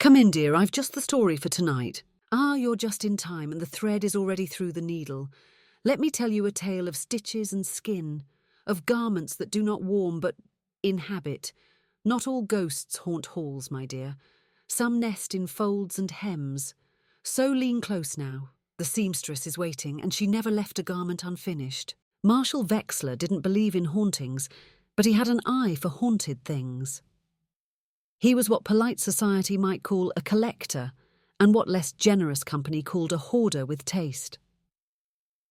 Come in, dear, I've just the story for tonight. Ah, you're just in time, and the thread is already through the needle. Let me tell you a tale of stitches and skin, of garments that do not warm but inhabit. Not all ghosts haunt halls, my dear. Some nest in folds and hems. So lean close now. The seamstress is waiting, and she never left a garment unfinished. Marshal Wexler didn't believe in hauntings, but he had an eye for haunted things. He was what polite society might call a collector, and what less generous company called a hoarder with taste.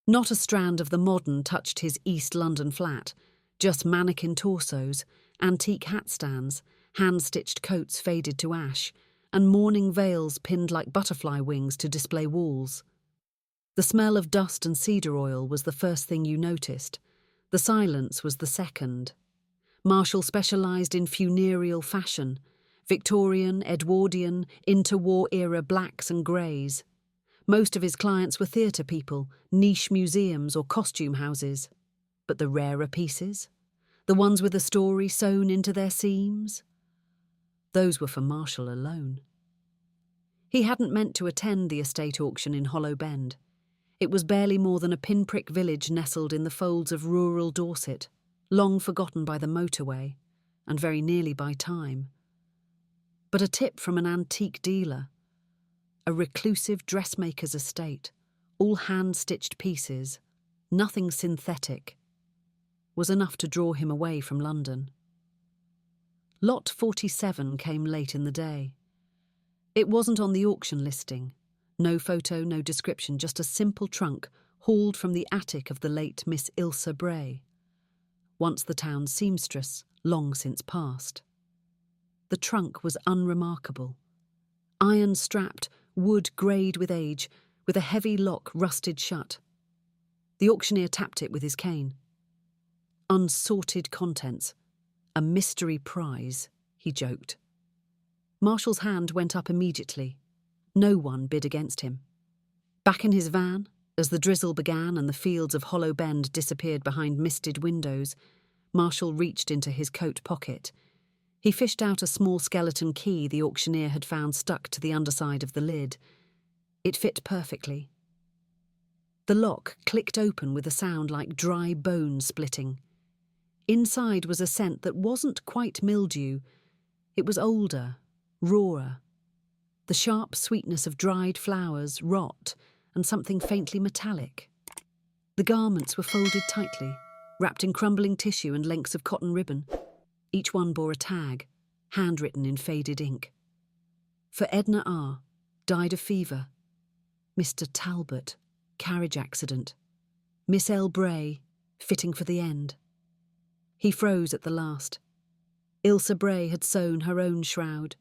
Not a strand of the modern touched his East London flat, just mannequin torsos, antique hat stands, hand-stitched coats faded to ash, and mourning veils pinned like butterfly wings to display walls. The smell of dust and cedar oil was the first thing you noticed. The silence was the second. Marshall specialised in funereal fashion, Victorian, Edwardian, interwar-era blacks and greys. Most of his clients were theatre people, niche museums or costume houses. But the rarer pieces? The ones with a story sewn into their seams? Those were for Marshall alone. He hadn't meant to attend the estate auction in Hollow Bend. It was barely more than a pinprick village nestled in the folds of rural Dorset, long forgotten by the motorway, and very nearly by time. But a tip from an antique dealer, a reclusive dressmaker's estate, all hand-stitched pieces, nothing synthetic, was enough to draw him away from London. Lot 47 came late in the day. It wasn't on the auction listing. No photo, no description, just a simple trunk hauled from the attic of the late Miss Ilse Bray, once the town's seamstress, long since passed. The trunk was unremarkable. Iron-strapped, wood greyed with age, with a heavy lock rusted shut. The auctioneer tapped it with his cane. Unsorted contents. A mystery prize, he joked. Marshall's hand went up immediately. No one bid against him. Back in his van, as the drizzle began and the fields of Hollow Bend disappeared behind misted windows, Marshall reached into his coat pocket. He fished out a small skeleton key the auctioneer had found stuck to the underside of the lid. It fit perfectly. The lock clicked open with a sound like dry bone splitting. Inside was a scent that wasn't quite mildew. It was older, rawer. The sharp sweetness of dried flowers, rot, and something faintly metallic. The garments were folded tightly, wrapped in crumbling tissue and lengths of cotton ribbon. Each one bore a tag, handwritten in faded ink. For Edna R., died of fever. Mr. Talbot, carriage accident. Miss L. Bray, fitting for the end. He froze at the last. Ilse Bray had sewn her own shroud.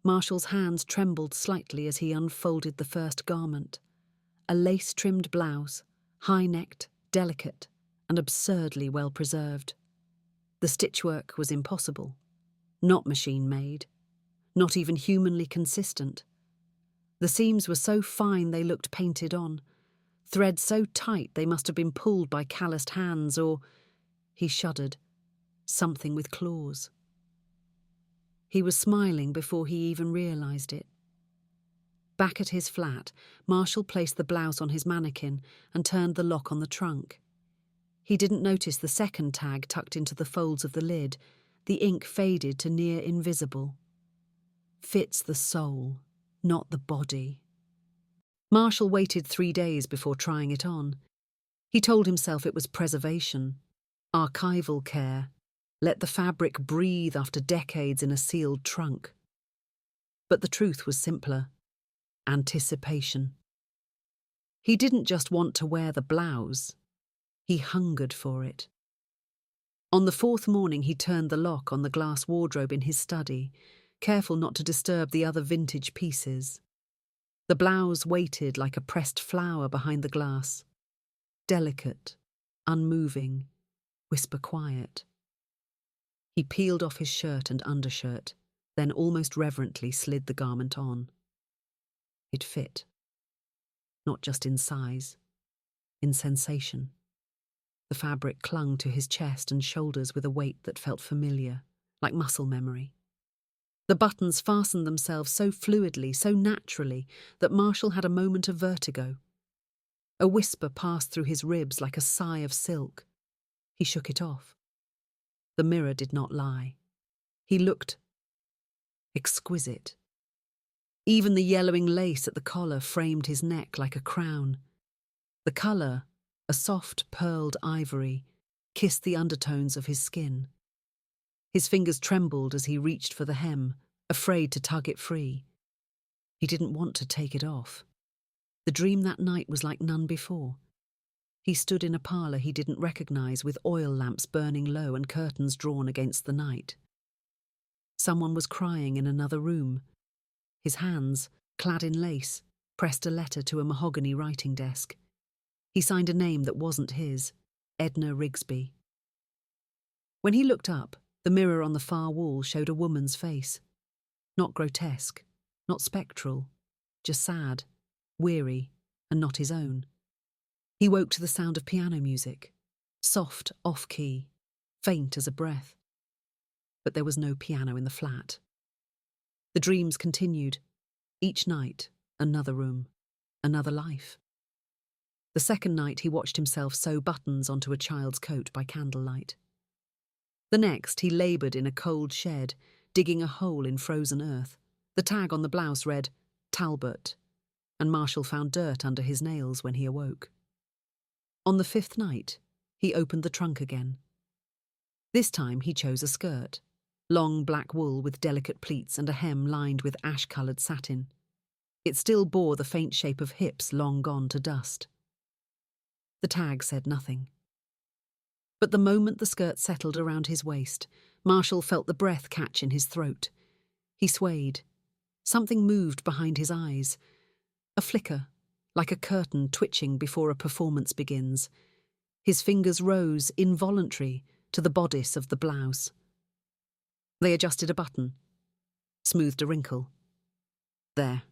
Marshall's hands trembled slightly as he unfolded the first garment. A lace-trimmed blouse, high-necked, delicate, and absurdly well-preserved. The stitchwork was impossible. Not machine-made. Not even humanly consistent. The seams were so fine they looked painted on. Threads so tight they must have been pulled by calloused hands or, he shuddered, something with claws. He was smiling before he even realised it. Back at his flat, Marshall placed the blouse on his mannequin and turned the lock on the trunk. He didn't notice the second tag tucked into the folds of the lid. The ink faded to near invisible. Fits the soul, not the body. Marshall waited 3 days before trying it on. He told himself it was preservation, archival care. Let the fabric breathe after decades in a sealed trunk. But the truth was simpler. Anticipation. He didn't just want to wear the blouse. He hungered for it. On the 4th morning he turned the lock on the glass wardrobe in his study, careful not to disturb the other vintage pieces. The blouse waited like a pressed flower behind the glass. Delicate, unmoving, whisper quiet. He peeled off his shirt and undershirt, then almost reverently slid the garment on. It fit. Not just in size, in sensation. The fabric clung to his chest and shoulders with a weight that felt familiar, like muscle memory. The buttons fastened themselves so fluidly, so naturally, that Marshall had a moment of vertigo. A whisper passed through his ribs like a sigh of silk. He shook it off. The mirror did not lie. He looked exquisite. Even the yellowing lace at the collar framed his neck like a crown. The colour, a soft pearled ivory, kissed the undertones of his skin. His fingers trembled as he reached for the hem, afraid to tug it free. He didn't want to take it off. The dream that night was like none before. He stood in a parlour he didn't recognise, with oil lamps burning low and curtains drawn against the night. Someone was crying in another room. His hands, clad in lace, pressed a letter to a mahogany writing desk. He signed a name that wasn't his, Edna Rigsby. When he looked up, the mirror on the far wall showed a woman's face. Not grotesque, not spectral, just sad, weary, and not his own. He woke to the sound of piano music, soft, off-key, faint as a breath. But there was no piano in the flat. The dreams continued. Each night, another room, another life. The second night he watched himself sew buttons onto a child's coat by candlelight. The next he laboured in a cold shed, digging a hole in frozen earth. The tag on the blouse read, Talbot, and Marshall found dirt under his nails when he awoke. On the fifth night, he opened the trunk again. This time he chose a skirt, long black wool with delicate pleats and a hem lined with ash-coloured satin. It still bore the faint shape of hips long gone to dust. The tag said nothing. But the moment the skirt settled around his waist, Marshall felt the breath catch in his throat. He swayed. Something moved behind his eyes. A flicker, like a curtain twitching before a performance begins. His fingers rose, involuntary, to the bodice of the blouse. They adjusted a button, smoothed a wrinkle. There,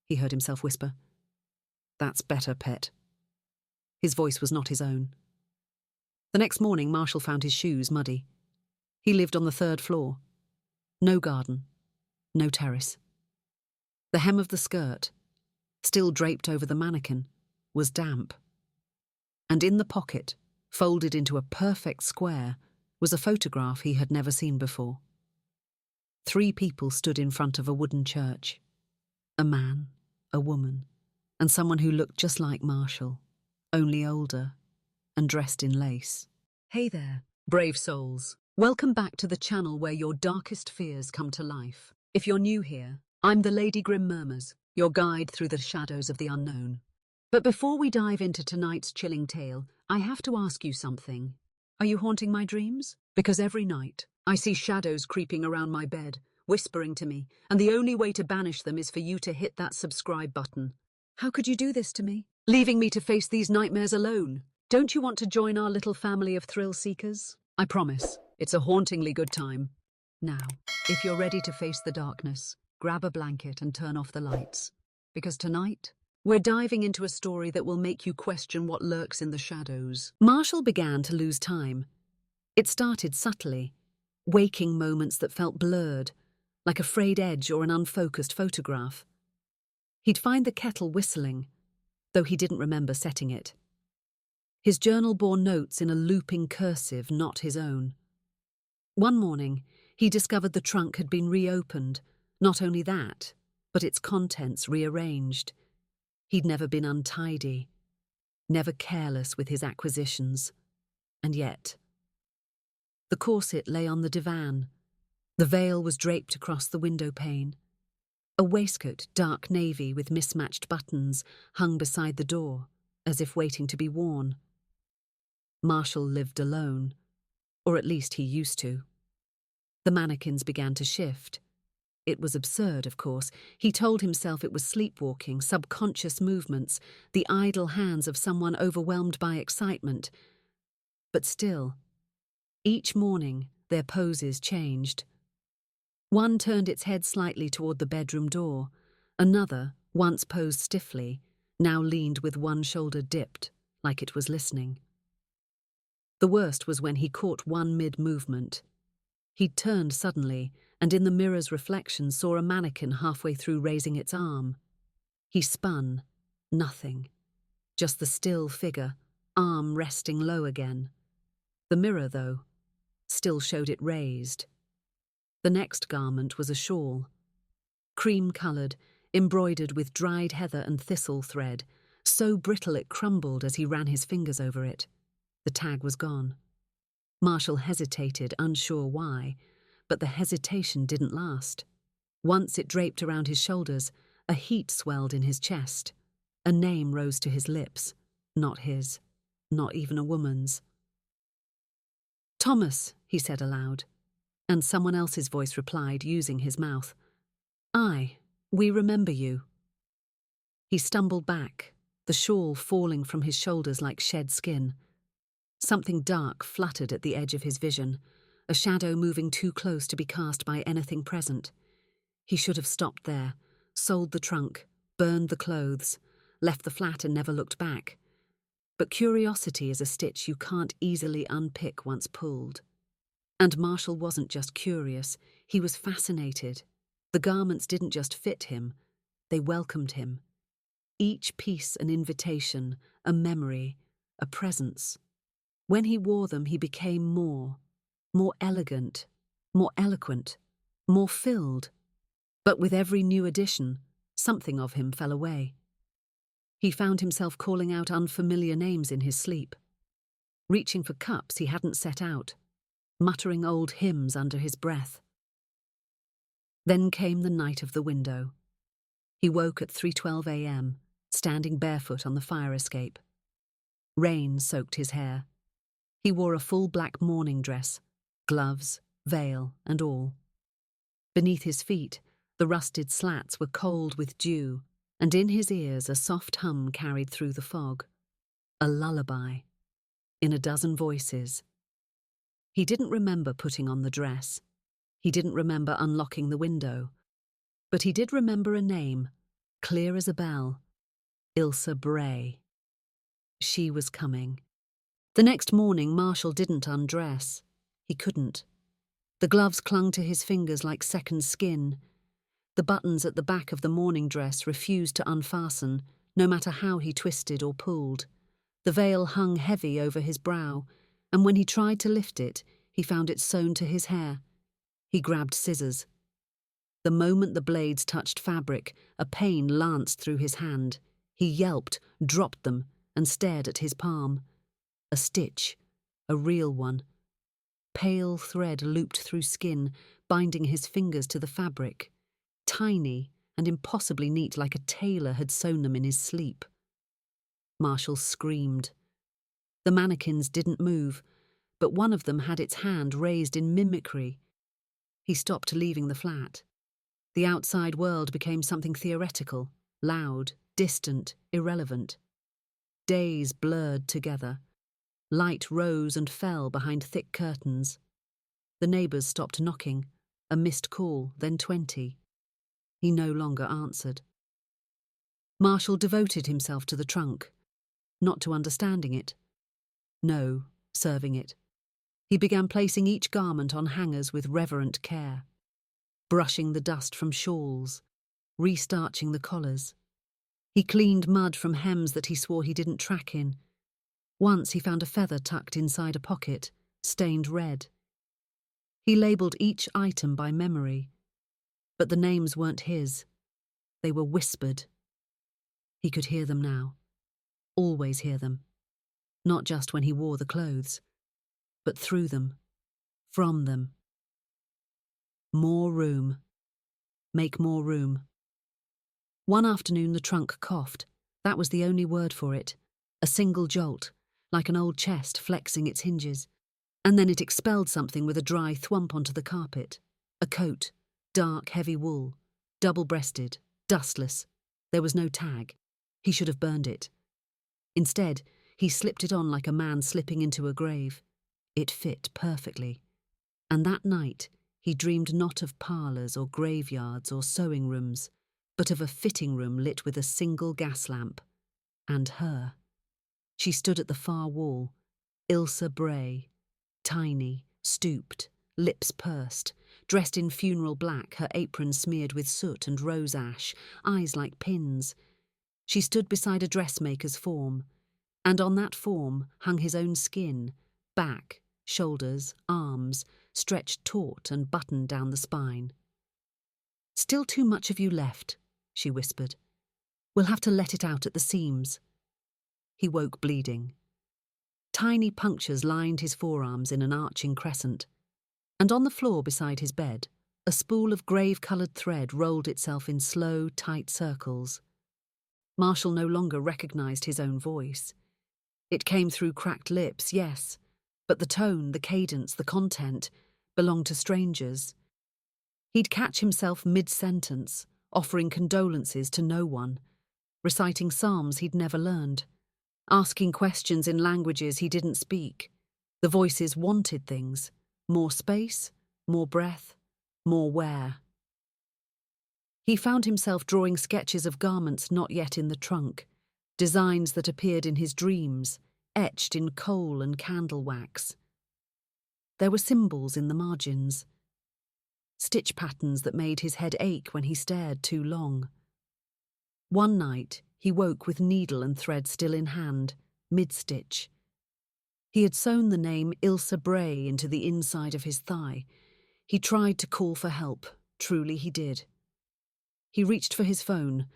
he heard himself whisper. That's better, pet. His voice was not his own. The next morning, Marshall found his shoes muddy. He lived on the third floor. No garden, no terrace. The hem of the skirt, still draped over the mannequin, was damp. And in the pocket, folded into a perfect square, was a photograph he had never seen before. 3 people stood in front of a wooden church. A man, a woman, and someone who looked just like Marshall, only older, and dressed in lace. Hey there, brave souls. Welcome back to the channel where your darkest fears come to life. If you're new here, I'm the Lady Grim Murmurs, your guide through the shadows of the unknown. But before we dive into tonight's chilling tale, I have to ask you something. Are you haunting my dreams? Because every night, I see shadows creeping around my bed, whispering to me, and the only way to banish them is for you to hit that subscribe button. How could you do this to me? Leaving me to face these nightmares alone? Don't you want to join our little family of thrill seekers? I promise, it's a hauntingly good time. Now, if you're ready to face the darkness, grab a blanket and turn off the lights. Because tonight, we're diving into a story that will make you question what lurks in the shadows. Marshall began to lose time. It started subtly, waking moments that felt blurred, like a frayed edge or an unfocused photograph. He'd find the kettle whistling, though he didn't remember setting it. His journal bore notes in a looping cursive not his own. One morning, he discovered the trunk had been reopened. Not only that, but its contents rearranged. He'd never been untidy, never careless with his acquisitions. And yet, the corset lay on the divan. The veil was draped across the window pane. A waistcoat, dark navy with mismatched buttons, hung beside the door, as if waiting to be worn. Marshall lived alone, or at least he used to. The mannequins began to shift. It was absurd, of course. He told himself it was sleepwalking, subconscious movements, the idle hands of someone overwhelmed by excitement. But still, each morning their poses changed. One turned its head slightly toward the bedroom door. Another, once posed stiffly, now leaned with one shoulder dipped, like it was listening. The worst was when he caught one mid-movement. He'd turned suddenly, and in the mirror's reflection saw a mannequin halfway through raising its arm. He spun. Nothing. Just the still figure, arm resting low again. The mirror, though, still showed it raised. The next garment was a shawl. Cream-coloured, embroidered with dried heather and thistle thread, so brittle it crumbled as he ran his fingers over it. The tag was gone. Marshall hesitated, unsure why, but the hesitation didn't last. Once it draped around his shoulders, a heat swelled in his chest. A name rose to his lips. Not his. Not even a woman's. "Thomas," he said aloud, and someone else's voice replied, using his mouth. "Aye, we remember you." He stumbled back, the shawl falling from his shoulders like shed skin. Something dark fluttered at the edge of his vision, a shadow moving too close to be cast by anything present. He should have stopped there, sold the trunk, burned the clothes, left the flat and never looked back. But curiosity is a stitch you can't easily unpick once pulled. And Marshall wasn't just curious, he was fascinated. The garments didn't just fit him, they welcomed him. Each piece an invitation, a memory, a presence. When he wore them, he became more elegant, more eloquent, more filled. But with every new addition, something of him fell away. He found himself calling out unfamiliar names in his sleep, reaching for cups he hadn't set out, muttering old hymns under his breath. Then came the night of the window. He woke at 3:12 a.m., standing barefoot on the fire escape. Rain soaked his hair. He wore a full black morning dress, gloves, veil, and all. Beneath his feet, the rusted slats were cold with dew, and in his ears a soft hum carried through the fog. A lullaby, in a dozen voices. He didn't remember putting on the dress. He didn't remember unlocking the window. But he did remember a name, clear as a bell. Ilsa Bray. She was coming. The next morning, Marshall didn't undress. He couldn't. The gloves clung to his fingers like second skin. The buttons at the back of the morning dress refused to unfasten, no matter how he twisted or pulled. The veil hung heavy over his brow, and when he tried to lift it, he found it sewn to his hair. He grabbed scissors. The moment the blades touched fabric, a pain lanced through his hand. He yelped, dropped them, and stared at his palm. A stitch, a real one. Pale thread looped through skin, binding his fingers to the fabric. Tiny and impossibly neat, like a tailor had sewn them in his sleep. Marshall screamed. The mannequins didn't move, but one of them had its hand raised in mimicry. He stopped leaving the flat. The outside world became something theoretical, loud, distant, irrelevant. Days blurred together. Light rose and fell behind thick curtains. The neighbours stopped knocking. A missed call, then 20. He no longer answered. Marshall devoted himself to the trunk, not to understanding it. No, serving it. He began placing each garment on hangers with reverent care, brushing the dust from shawls, restarching the collars. He cleaned mud from hems that he swore he didn't track in. Once he found a feather tucked inside a pocket, stained red. He labelled each item by memory, but the names weren't his. They were whispered. He could hear them now, always hear them, not just when he wore the clothes, but through them, from them. More room. Make more room. One afternoon the trunk coughed. That was the only word for it. A single jolt, like an old chest flexing its hinges. And then it expelled something with a dry thwump onto the carpet. A coat, dark, heavy wool, double-breasted, dustless. There was no tag. He should have burned it. Instead, he slipped it on like a man slipping into a grave. It fit perfectly. And that night, he dreamed not of parlours or graveyards or sewing rooms, but of a fitting room lit with a single gas lamp. And her. She stood at the far wall, Ilsa Bray, tiny, stooped, lips pursed, dressed in funeral black, her apron smeared with soot and rose ash, eyes like pins. She stood beside a dressmaker's form, and on that form hung his own skin, back, shoulders, arms, stretched taut and buttoned down the spine. "Still too much of you left," she whispered. "We'll have to let it out at the seams." He woke bleeding. Tiny punctures lined his forearms in an arching crescent, and on the floor beside his bed, a spool of grave-coloured thread rolled itself in slow, tight circles. Marshall no longer recognised his own voice. It came through cracked lips, yes, but the tone, the cadence, the content belonged to strangers. He'd catch himself mid-sentence, offering condolences to no one, reciting psalms he'd never learned, asking questions in languages he didn't speak. The voices wanted things: more space, more breath, more wear. He found himself drawing sketches of garments not yet in the trunk, designs that appeared in his dreams, etched in coal and candle wax. There were symbols in the margins, stitch patterns that made his head ache when he stared too long. One night, he woke with needle and thread still in hand, mid-stitch. He had sewn the name Ilse Bray into the inside of his thigh. He tried to call for help. Truly he did. He reached for his phone,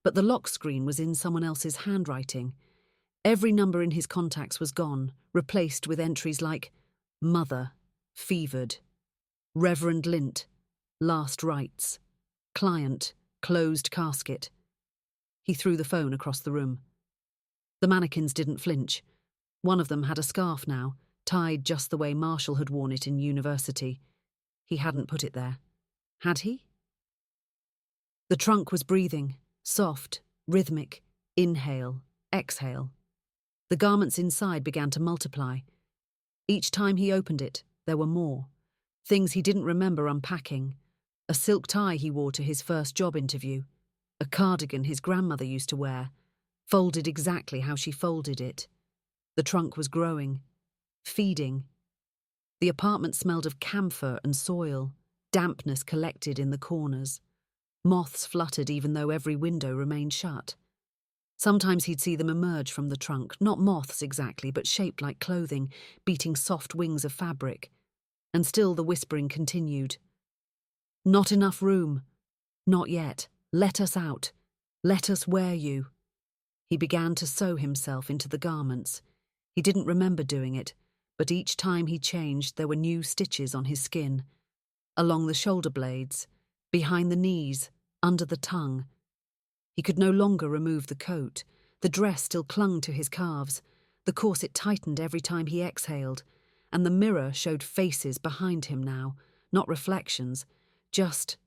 but the lock screen was in someone else's handwriting. Every number in his contacts was gone, replaced with entries like Mother, Fevered, Reverend Lint, Last Rites, Client, Closed Casket. He threw the phone across the room. The mannequins didn't flinch. One of them had a scarf now, tied just the way Marshall had worn it in university. He hadn't put it there. Had he? The trunk was breathing, soft, rhythmic, inhale, exhale. The garments inside began to multiply. Each time he opened it, there were more. Things he didn't remember unpacking. A silk tie he wore to his first job interview. A cardigan his grandmother used to wear, folded exactly how she folded it. The trunk was growing, feeding. The apartment smelled of camphor and soil, dampness collected in the corners. Moths fluttered even though every window remained shut. Sometimes he'd see them emerge from the trunk, not moths exactly, but shaped like clothing, beating soft wings of fabric. And still the whispering continued. "Not enough room. Not yet. Let us out. Let us wear you." He began to sew himself into the garments. He didn't remember doing it, but each time he changed there were new stitches on his skin. Along the shoulder blades, behind the knees, under the tongue. He could no longer remove the coat. The dress still clung to his calves. The corset tightened every time he exhaled, and the mirror showed faces behind him now, not reflections, just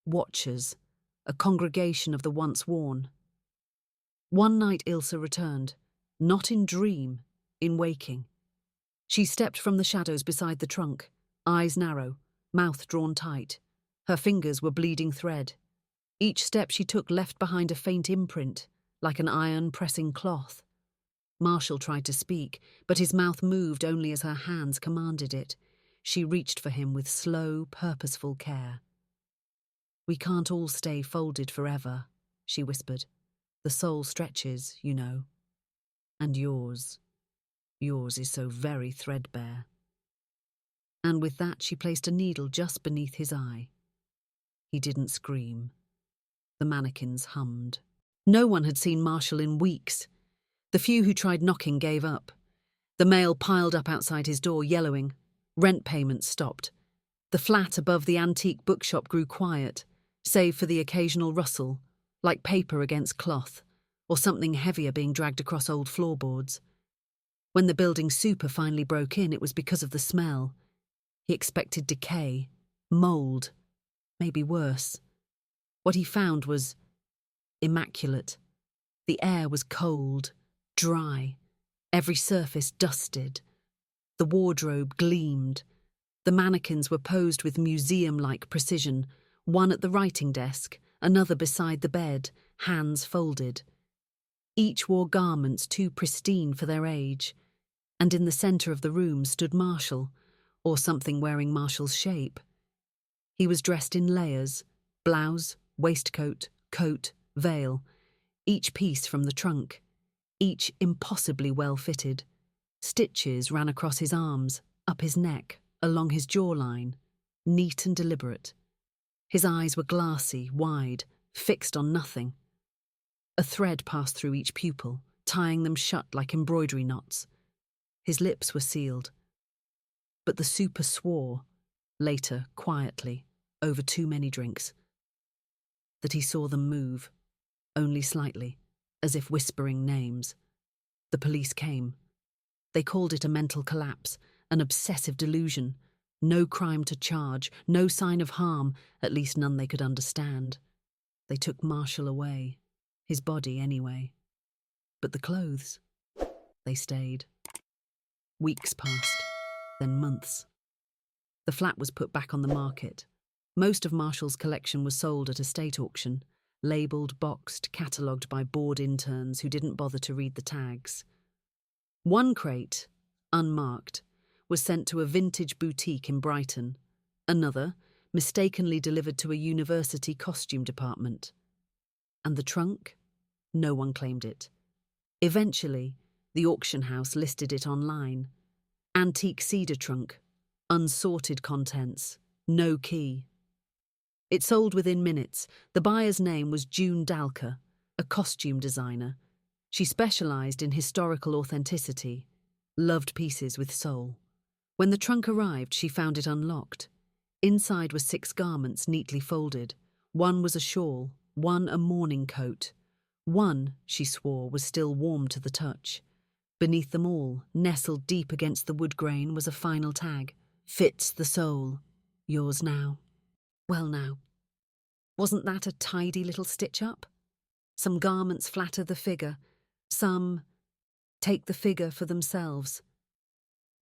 watchers, a congregation of the once worn. One night Ilse returned, not in dream, in waking. She stepped from the shadows beside the trunk, eyes narrow, mouth drawn tight. Her fingers were bleeding thread. Each step she took left behind a faint imprint, like an iron pressing cloth. Marshall tried to speak, but his mouth moved only as her hands commanded it. She reached for him with slow, purposeful care. "We can't all stay folded forever," she whispered. "The soul stretches, you know. And yours is so very threadbare." And with that she placed a needle just beneath his eye. He didn't scream. The mannequins hummed. No one had seen Marshall in weeks. The few who tried knocking gave up. The mail piled up outside his door, yellowing. Rent payments stopped. The flat above the antique bookshop grew quiet, save for the occasional rustle, like paper against cloth, or something heavier being dragged across old floorboards. When the building super finally broke in, it was because of the smell. He expected decay, mould, maybe worse. What he found was immaculate. The air was cold, dry, every surface dusted. The wardrobe gleamed. The mannequins were posed with museum-like precision, one at the writing desk, another beside the bed, hands folded. Each wore garments too pristine for their age, and in the centre of the room stood Marshall, or something wearing Marshall's shape. He was dressed in layers: blouse, waistcoat, coat, veil, each piece from the trunk, each impossibly well fitted. Stitches ran across his arms, up his neck, along his jawline, neat and deliberate. His eyes were glassy, wide, fixed on nothing. A thread passed through each pupil, tying them shut like embroidery knots. His lips were sealed. But the super swore, later, quietly, over too many drinks, that he saw them move, only slightly, as if whispering names. The police came. They called it a mental collapse, an obsessive delusion. No crime to charge, no sign of harm, at least none they could understand. They took Marshall away, his body anyway. But the clothes, they stayed. Weeks passed, then months. The flat was put back on the market. Most of Marshall's collection was sold at a state auction, labelled, boxed, catalogued by bored interns who didn't bother to read the tags. One crate, unmarked, was sent to a vintage boutique in Brighton. Another, mistakenly delivered to a university costume department. And the trunk? No one claimed it. Eventually, the auction house listed it online. Antique cedar trunk, unsorted contents, no key. It sold within minutes. The buyer's name was June Dalker, a costume designer. She specialised in historical authenticity, loved pieces with soul. When the trunk arrived, she found it unlocked. Inside were 6 garments neatly folded. One was a shawl, one a morning coat. One, she swore, was still warm to the touch. Beneath them all, nestled deep against the wood grain, was a final tag. Fits the soul. Yours now. Well now, wasn't that a tidy little stitch-up? Some garments flatter the figure, some take the figure for themselves.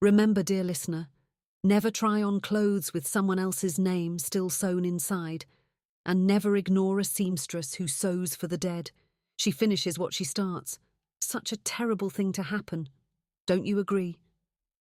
Remember, dear listener, never try on clothes with someone else's name still sewn inside, and never ignore a seamstress who sews for the dead. She finishes what she starts. Such a terrible thing to happen. Don't you agree?